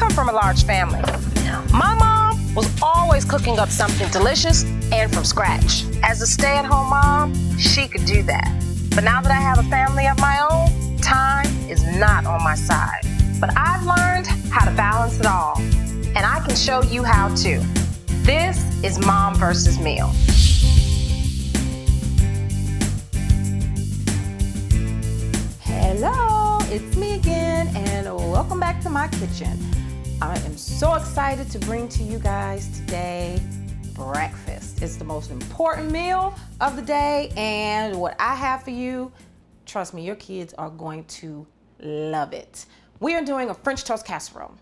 come from a large family. My mom was always cooking up something delicious and from scratch. As a stay-at-home mom, she could do that. But now that I have a family of my own, time is not on my side. But I've learned how to balance it all, and I can show you how to. This is Mom versus Meal. Hello, it's me again, and welcome back to my kitchen. I am so excited to bring to you guys today breakfast. It's the most important meal of the day, and what I have for you, trust me, your kids are going to love it. We are doing a French Toast Casserole.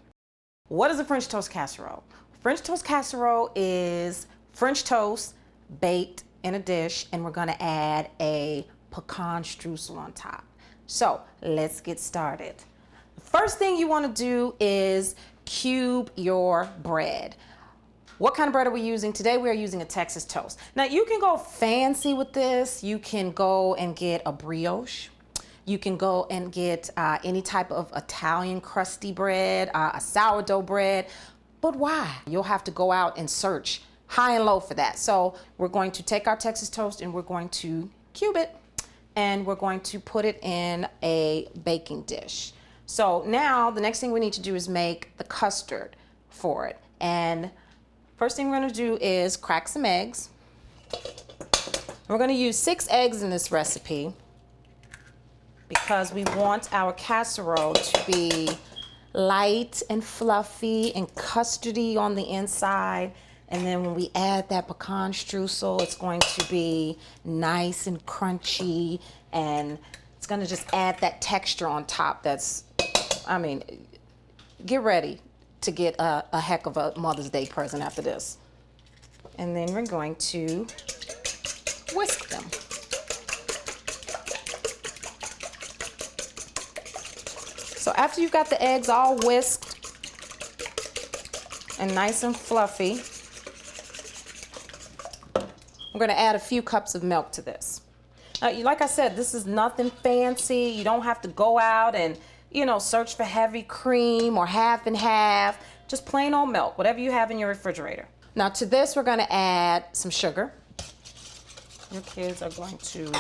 What is a French Toast Casserole? French Toast Casserole is French toast baked in a dish, and we're gonna add a pecan streusel on top. So let's get started. The first thing you wanna do is cube your bread. What kind of bread are we using? Today we are using a Texas toast. Now you can go fancy with this. You can go and get a brioche. You can go and get any type of Italian crusty bread, a sourdough bread, but why? You'll have to go out and search high and low for that. So we're going to take our Texas toast and we're going to cube it, and we're going to put it in a baking dish. So now the next thing we need to do is make the custard for it. And first thing we're gonna do is crack some eggs. We're gonna use 6 eggs in this recipe because we want our casserole to be light and fluffy and custardy on the inside. And then when we add that pecan streusel, it's going to be nice and crunchy, and it's gonna just add that texture on top that's, I mean, get ready to get a heck of a Mother's Day present after this. And then we're going to whisk them. So after you've got the eggs all whisked and nice and fluffy, we're gonna add a few cups of milk to this. Now, like I said, this is nothing fancy. You don't have to go out and, you know, search for heavy cream or half and half. Just plain old milk, whatever you have in your refrigerator. Now to this, we're gonna add some sugar. Your kids are going to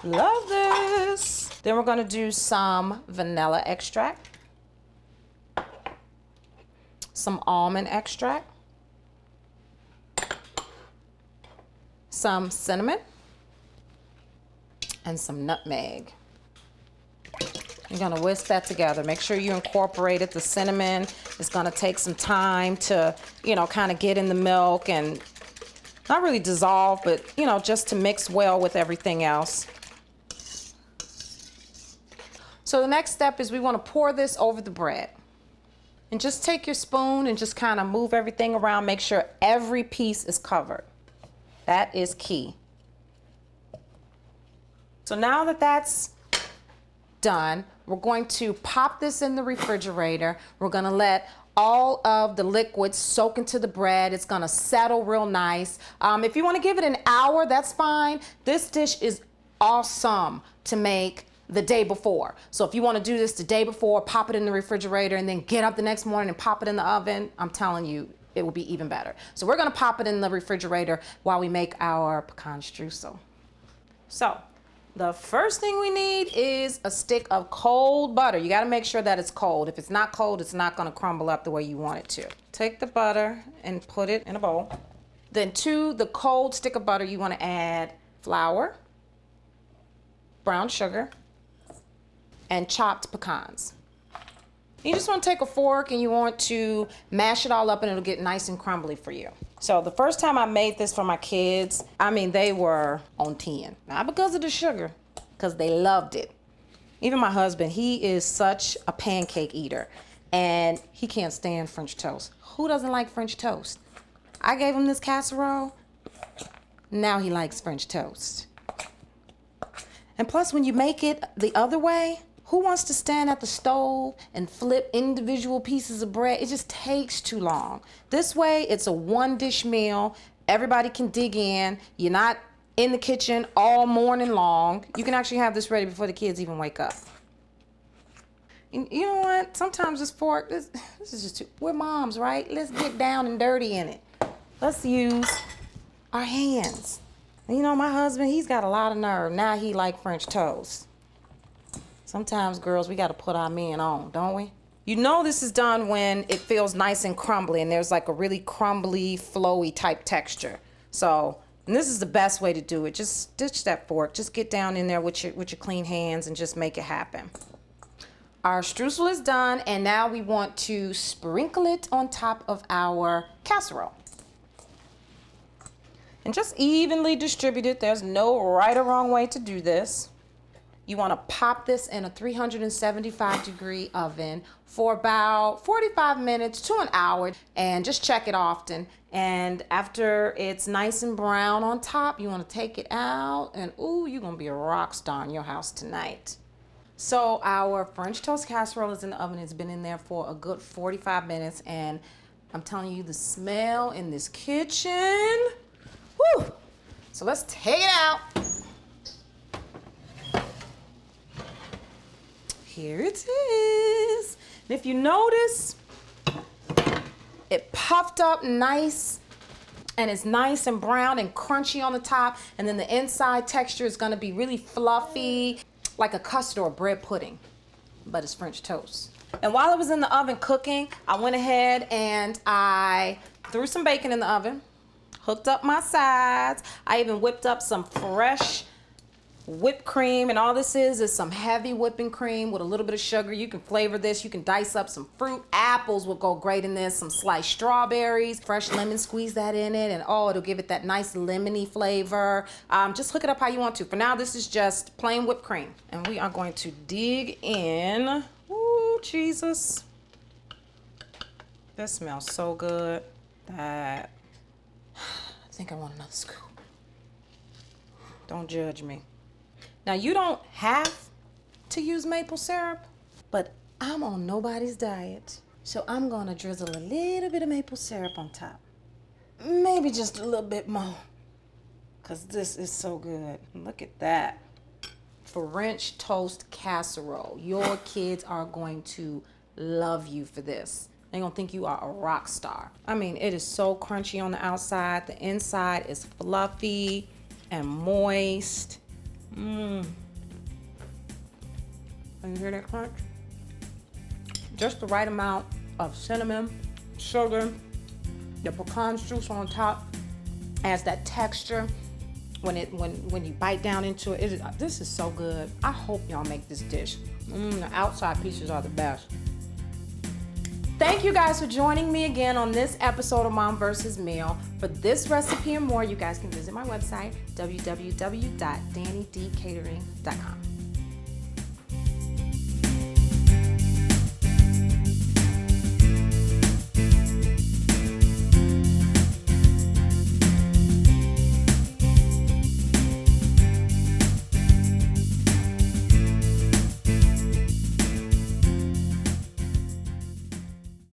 love this. Then we're gonna do some vanilla extract, some almond extract, some cinnamon, and some nutmeg. You're gonna whisk that together. Make sure you incorporate it. The cinnamon is gonna take some time to, you know, kind of get in the milk and not really dissolve, but, you know, just to mix well with everything else. So the next step is we wanna pour this over the bread. And just take your spoon and just kind of move everything around. Make sure every piece is covered. That is key. So now that that's done, we're going to pop this in the refrigerator. We're gonna let all of the liquids soak into the bread. It's gonna settle real nice. If you wanna give it an hour, that's fine. This dish is awesome to make the day before. So if you wanna do this the day before, pop it in the refrigerator and then get up the next morning and pop it in the oven, I'm telling you, it will be even better. So we're gonna pop it in the refrigerator while we make our pecan streusel. So the first thing we need is a stick of cold butter. You gotta make sure that it's cold. If it's not cold, it's not gonna crumble up the way you want it to. Take the butter and put it in a bowl. Then to the cold stick of butter, you wanna add flour, brown sugar, and chopped pecans. You just want to take a fork and you want to mash it all up and it'll get nice and crumbly for you. So the first time I made this for my kids, I mean, they were on 10. Not because of the sugar, because they loved it. Even my husband, he is such a pancake eater and he can't stand French toast. Who doesn't like French toast? I gave him this casserole. Now he likes French toast. And plus, when you make it the other way, who wants to stand at the stove and flip individual pieces of bread? It just takes too long. This way, it's a one-dish meal. Everybody can dig in. You're not in the kitchen all morning long. You can actually have this ready before the kids even wake up. You know what? Sometimes this fork, this is just we're moms, right? Let's get down and dirty in it. Let's use our hands. You know, my husband, he's got a lot of nerve. Now he like French toast. Sometimes, girls, we got to put our men on, don't we? You know this is done when it feels nice and crumbly and there's like a really crumbly, flowy type texture. So, and this is the best way to do it. Just ditch that fork. Just get down in there with your clean hands and just make it happen. Our streusel is done, and now we want to sprinkle it on top of our casserole. And just evenly distribute it. There's no right or wrong way to do this. You want to pop this in a 375-degree oven for about 45 minutes to an hour, and just check it often. And after it's nice and brown on top, you want to take it out, and ooh, you're going to be a rock star in your house tonight. So our French toast casserole is in the oven. It's been in there for a good 45 minutes, and I'm telling you, the smell in this kitchen, woo! So let's take it out. Here it is. And if you notice, it puffed up nice, and it's nice and brown and crunchy on the top, and then the inside texture is gonna be really fluffy, like a custard or bread pudding, but it's French toast. And while it was in the oven cooking, I went ahead and I threw some bacon in the oven, hooked up my sides. I even whipped up some fresh whipped cream, and all this is some heavy whipping cream with a little bit of sugar. You can flavor this. You can dice up some fruit. Apples will go great in this. Some sliced strawberries, fresh lemon, squeeze that in it, and oh, it'll give it that nice lemony flavor. Just hook it up how you want to. For now, this is just plain whipped cream, and we are going to dig in. Ooh, Jesus. This smells so good that I think I want another scoop. Don't judge me. Now, you don't have to use maple syrup, but I'm on nobody's diet, so I'm gonna drizzle a little bit of maple syrup on top. Maybe just a little bit more, because this is so good. Look at that. French toast casserole. Your kids are going to love you for this. They're gonna think you are a rock star. I mean, it is so crunchy on the outside. The inside is fluffy and moist. Can you hear that crunch? Just the right amount of cinnamon, sugar, the pecan juice on top adds that texture when you bite down into it. This is so good. I hope y'all make this dish. The outside pieces are the best. Thank you guys for joining me again on this episode of Mom vs. Meal. For this recipe and more, you guys can visit my website, www.dannydcatering.com.